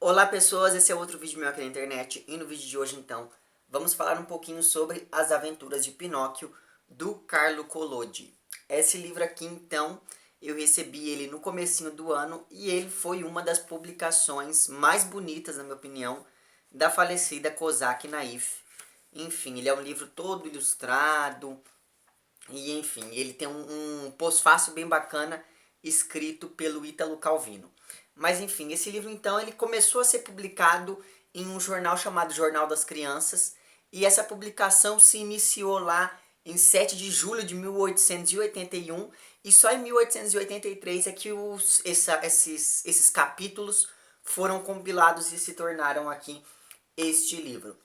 Olá pessoas, esse é outro vídeo meu aqui na internet e no vídeo de hoje então vamos falar um pouquinho sobre As Aventuras de Pinóquio do Carlo Collodi. Esse livro aqui então eu recebi ele no comecinho do ano e ele foi uma das publicações mais bonitas, na minha opinião, da falecida Kozak Naif. Enfim, ele é um livro todo ilustrado e enfim, ele tem um pós-fácil bem bacana escrito pelo Ítalo Calvino. Mas enfim, esse livro então ele começou a ser publicado em um jornal chamado Jornal das Crianças e essa publicação se iniciou lá em 7 de julho de 1881 e só em 1883 é que esses capítulos foram compilados e se tornaram aqui este livro.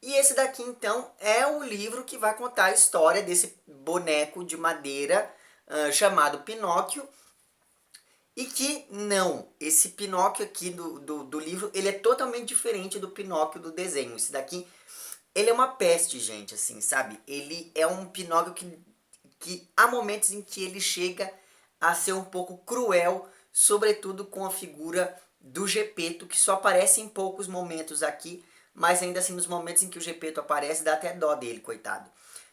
E esse daqui então é o livro que vai contar a história desse boneco de madeira chamado Pinóquio. E que não, esse Pinóquio aqui do livro, ele é totalmente diferente do Pinóquio do desenho. Esse daqui, ele é uma peste, gente, assim, sabe? Ele é um Pinóquio que há momentos em que ele chega a ser um pouco cruel, sobretudo com a figura do Gepeto, que só aparece em poucos momentos aqui, mas ainda assim nos momentos em que o Gepeto aparece, dá até dó dele, coitado.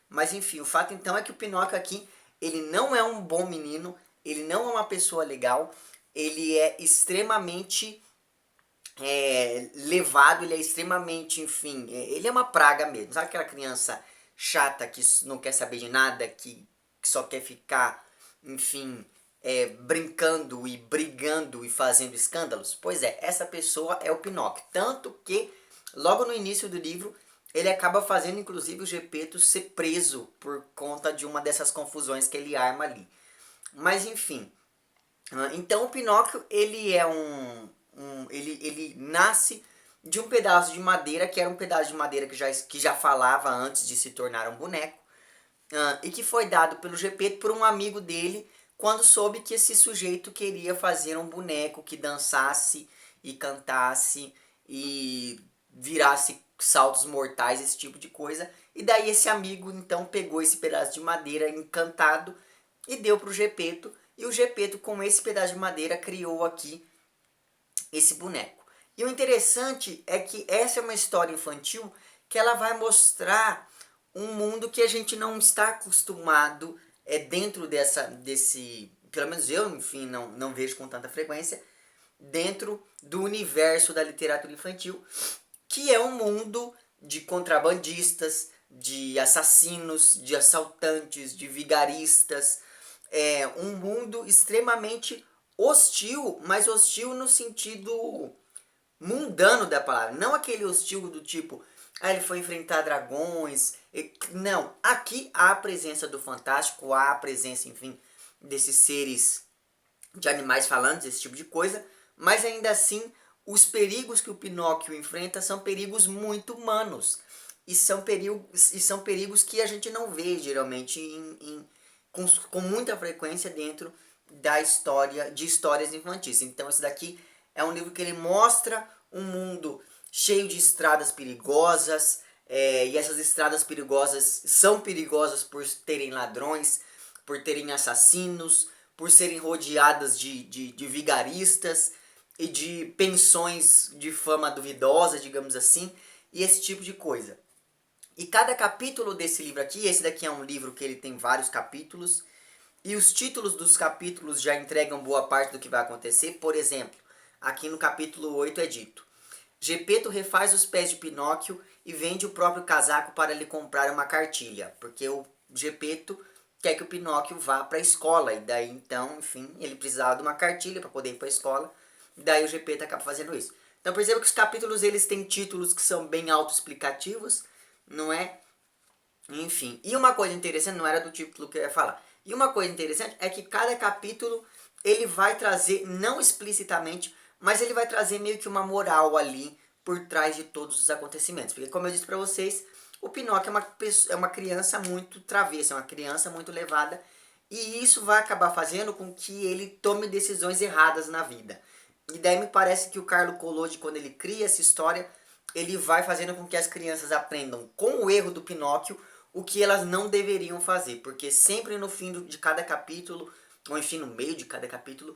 Mas enfim, o fato então é que o Pinóquio aqui, ele não é um bom menino, ele não é uma pessoa legal, ele é extremamente levado, ele é extremamente, enfim, ele é uma praga mesmo. Sabe aquela criança chata que não quer saber de nada, que só quer ficar, enfim, brincando e brigando e fazendo escândalos? Pois é, essa pessoa é o Pinóquio. Tanto que, logo no início do livro, ele acaba fazendo, inclusive, o Gepeto ser preso por conta de uma dessas confusões que ele arma ali. Mas enfim, então o Pinóquio ele é ele nasce de um pedaço de madeira que era um pedaço de madeira que já falava antes de se tornar um boneco e que foi dado pelo Gepeto por um amigo dele quando soube que esse sujeito queria fazer um boneco que dançasse e cantasse e virasse saltos mortais, esse tipo de coisa. E daí esse amigo então pegou esse pedaço de madeira encantado e deu para o Gepeto. E o Gepeto, com esse pedaço de madeira, criou aqui esse boneco. E o interessante é que essa é uma história infantil que ela vai mostrar um mundo que a gente não está acostumado dentro desse, pelo menos eu, enfim, não vejo com tanta frequência, dentro do universo da literatura infantil, que é um mundo de contrabandistas, de assassinos, de assaltantes, de vigaristas, um mundo extremamente hostil, mas hostil no sentido mundano da palavra. Não aquele hostil do tipo, ele foi enfrentar dragões. Não, aqui há a presença do fantástico, há a presença, enfim, desses seres de animais falantes, esse tipo de coisa, mas ainda assim os perigos que o Pinóquio enfrenta são perigos muito humanos. E são perigos que a gente não vê geralmente com muita frequência dentro da história, de histórias infantis. Então esse daqui é um livro que ele mostra um mundo cheio de estradas perigosas, e essas estradas perigosas são perigosas por terem ladrões, por terem assassinos, por serem rodeadas de vigaristas e de pensões de fama duvidosa, digamos assim, e esse tipo de coisa. E cada capítulo desse livro aqui, esse daqui é um livro que ele tem vários capítulos, e os títulos dos capítulos já entregam boa parte do que vai acontecer. Por exemplo, aqui no capítulo 8 é dito: Gepeto refaz os pés de Pinóquio e vende o próprio casaco para lhe comprar uma cartilha, porque o Gepeto quer que o Pinóquio vá para a escola, e daí então, enfim, ele precisava de uma cartilha para poder ir para a escola, e daí o Gepeto acaba fazendo isso. Então perceba que os capítulos eles têm títulos que são bem autoexplicativos, não é? Enfim, e uma coisa interessante, não era do título que eu ia falar, e uma coisa interessante é que cada capítulo ele vai trazer, não explicitamente, mas ele vai trazer meio que uma moral ali por trás de todos os acontecimentos. Porque como eu disse para vocês, o Pinóquio é uma criança muito travessa, é uma criança muito levada, e isso vai acabar fazendo com que ele tome decisões erradas na vida. E daí me parece que o Carlo Collodi, quando ele cria essa história, ele vai fazendo com que as crianças aprendam com o erro do Pinóquio o que elas não deveriam fazer, porque sempre no fim de cada capítulo, ou enfim no meio de cada capítulo,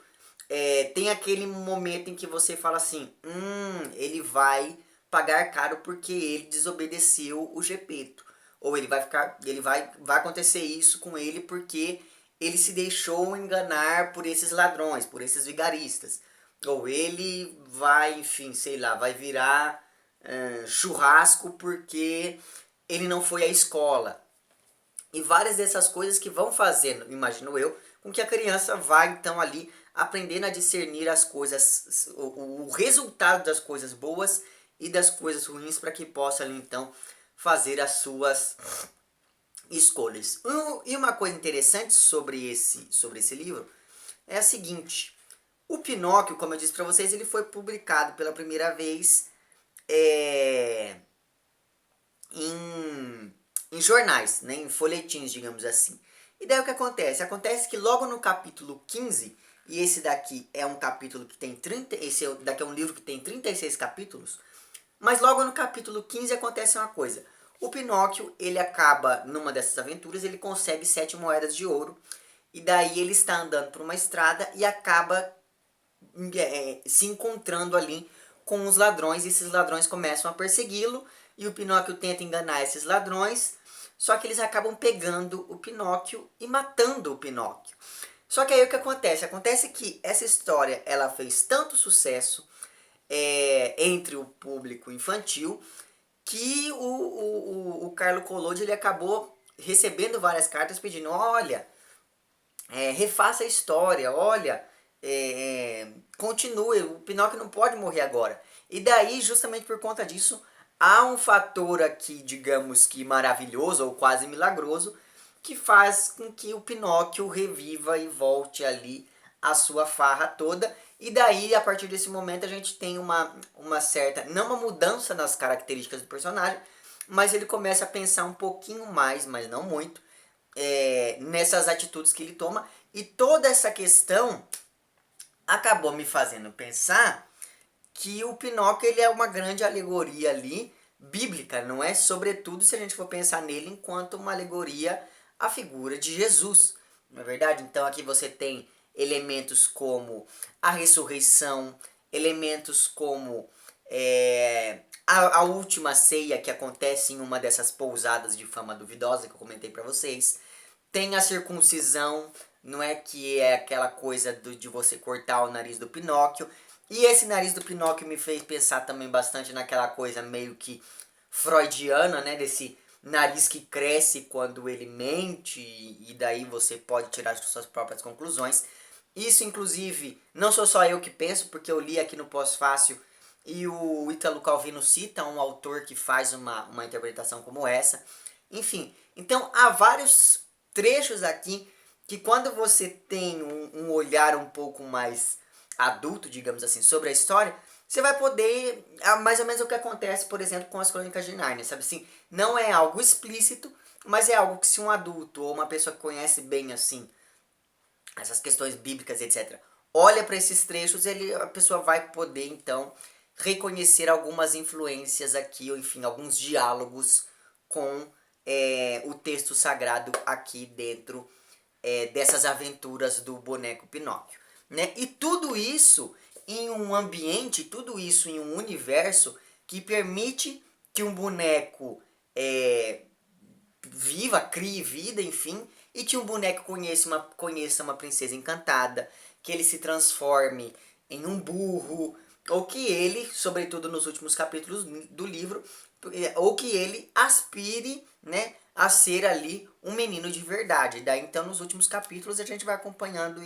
tem aquele momento em que você fala assim, ele vai pagar caro porque ele desobedeceu o Gepeto. Ou vai acontecer isso com ele porque ele se deixou enganar por esses ladrões, por esses vigaristas. Ou ele vai, enfim, sei lá, vai virar churrasco porque ele não foi à escola. E várias dessas coisas que vão fazendo, imagino eu, com que a criança vá então ali aprendendo a discernir as coisas, o resultado das coisas boas e das coisas ruins para que possa ali então fazer as suas escolhas. E uma coisa interessante sobre esse livro é a seguinte: o Pinóquio, como eu disse para vocês, ele foi publicado pela primeira vez em, em jornais, né, em folhetins, digamos assim. E daí o que acontece? Acontece que logo no capítulo 15, e esse daqui é um capítulo que tem 30, daqui é um livro que tem 36 capítulos, mas logo no capítulo 15 acontece uma coisa. O Pinóquio, ele acaba, numa dessas aventuras, ele consegue 7 moedas de ouro, e daí ele está andando por uma estrada e acaba se encontrando ali com os ladrões, e esses ladrões começam a persegui-lo, e o Pinóquio tenta enganar esses ladrões, só que eles acabam pegando o Pinóquio e matando o Pinóquio. Só que aí o que acontece? Acontece que essa história ela fez tanto sucesso entre o público infantil que o Carlo Collodi ele acabou recebendo várias cartas pedindo, olha, refaça a história, olha, continue, o Pinóquio não pode morrer agora. E daí, justamente por conta disso, há um fator aqui, digamos que maravilhoso ou quase milagroso, que faz com que o Pinóquio reviva e volte ali a sua farra toda. E daí, a partir desse momento, a gente tem uma certa, não uma mudança nas características do personagem, mas ele começa a pensar um pouquinho mais, mas não muito, nessas atitudes que ele toma. E toda essa questão acabou me fazendo pensar que o Pinóquio ele é uma grande alegoria ali, bíblica, não é? Sobretudo se a gente for pensar nele enquanto uma alegoria à figura de Jesus, não é verdade? Então aqui você tem elementos como a ressurreição, elementos como a última ceia que acontece em uma dessas pousadas de fama duvidosa que eu comentei para vocês. Tem a circuncisão, não é, que é aquela coisa de você cortar o nariz do Pinóquio. E esse nariz do Pinóquio me fez pensar também bastante naquela coisa meio que freudiana, né? Desse nariz que cresce quando ele mente, e daí você pode tirar as suas próprias conclusões. Isso, inclusive, não sou só eu que penso, porque eu li aqui no Pós-Fácil e o Ítalo Calvino cita um autor que faz uma interpretação como essa. Enfim, então há vários trechos aqui que quando você tem um olhar um pouco mais adulto, digamos assim, sobre a história, você vai poder, mais ou menos o que acontece, por exemplo, com as Crônicas de Nárnia, sabe assim? Não é algo explícito, mas é algo que se um adulto ou uma pessoa que conhece bem, assim, essas questões bíblicas, etc., olha para esses trechos, a pessoa vai poder, então, reconhecer algumas influências aqui, ou enfim, alguns diálogos com o texto sagrado aqui dentro dessas aventuras do boneco Pinóquio, né? E tudo isso em um ambiente, tudo isso em um universo que permite que um boneco viva, crie vida, enfim, e que um boneco conheça uma princesa encantada, que ele se transforme em um burro, ou que ele, sobretudo nos últimos capítulos do livro, ou que ele aspire, né, a ser ali um menino de verdade. Daí então nos últimos capítulos a gente vai acompanhando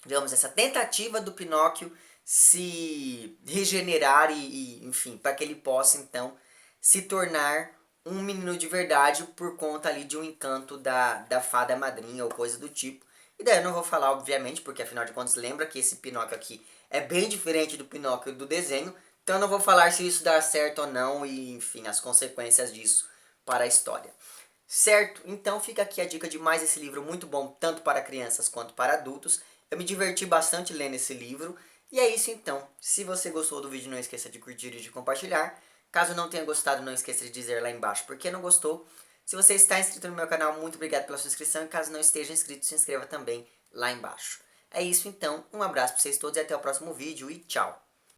digamos, essa tentativa do Pinóquio se regenerar enfim, para que ele possa então se tornar um menino de verdade por conta ali de um encanto da fada madrinha ou coisa do tipo. E daí eu não vou falar, obviamente, porque afinal de contas lembra que esse Pinóquio aqui é bem diferente do Pinóquio do desenho, então eu não vou falar se isso dá certo ou não e, enfim, as consequências disso para a história. Certo? Então fica aqui a dica de mais esse livro muito bom, tanto para crianças quanto para adultos. Eu me diverti bastante lendo esse livro. E é isso então. Se você gostou do vídeo, não esqueça de curtir e de compartilhar. Caso não tenha gostado, não esqueça de dizer lá embaixo porque não gostou. Se você está inscrito no meu canal, muito obrigado pela sua inscrição. E caso não esteja inscrito, se inscreva também lá embaixo. É isso então, um abraço para vocês todos e até o próximo vídeo e tchau!